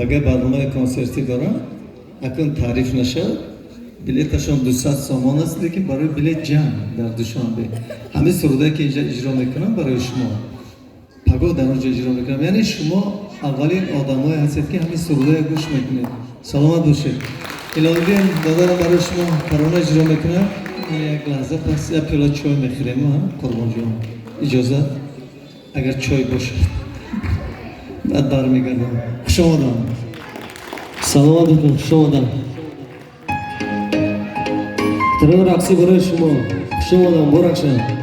پگه برنامه کنسرتی دارم اکنون تعریف نشد بلیتشون 200 سامان است لیکن برای بلیت جمع در دوشنبه همه سروده که اینجا اجرا میکنم برای شما پگاه در اونجا اجرا میکنم یعنی شما اولین آدمای هستید که همین سروده گوش میکنید سلامت باشید الهی دادارم برای شما پرونه اجرا میکنم یک لحظه پس یک پیاله چای میخوریم قربان جان اجازه اگر چای باشه بعد برمیگردم خوش آمدم سلامت باشید خوش آمدم ترور رقصی برای شما خوش آمدم برکشم